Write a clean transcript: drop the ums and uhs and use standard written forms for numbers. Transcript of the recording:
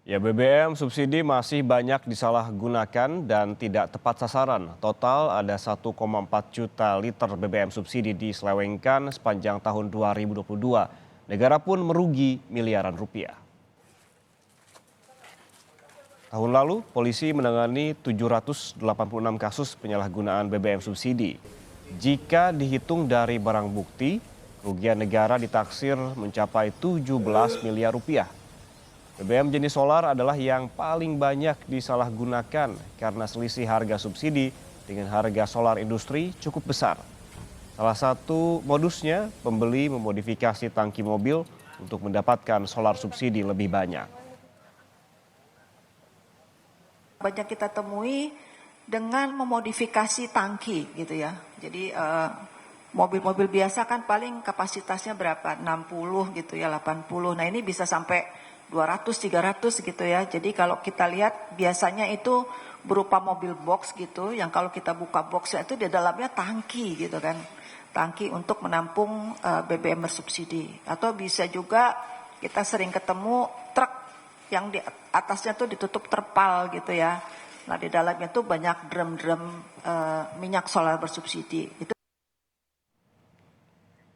Ya, BBM subsidi masih banyak disalahgunakan dan tidak tepat sasaran. Total ada 1,4 juta liter BBM subsidi diselewengkan sepanjang tahun 2022. Negara pun merugi miliaran rupiah. Tahun lalu, polisi menangani 786 kasus penyalahgunaan BBM subsidi. Jika dihitung dari barang bukti, kerugian negara ditaksir mencapai 17 miliar rupiah. BBM jenis solar adalah yang paling banyak disalahgunakan karena selisih harga subsidi dengan harga solar industri cukup besar. Salah satu modusnya, pembeli memodifikasi tangki mobil untuk mendapatkan solar subsidi lebih banyak. Banyak kita temui dengan memodifikasi tangki gitu ya. Jadi mobil-mobil biasa kan paling kapasitasnya berapa? 60 gitu ya, 80. Nah, ini bisa sampai 200, 300 gitu ya. Jadi kalau kita lihat biasanya itu berupa mobil box gitu, yang kalau kita buka boxnya itu di dalamnya tangki gitu kan. Tangki untuk menampung BBM bersubsidi. Atau bisa juga kita sering ketemu truk yang di atasnya tuh ditutup terpal gitu ya. Nah, di dalamnya tuh banyak drum-drum minyak solar bersubsidi. Itu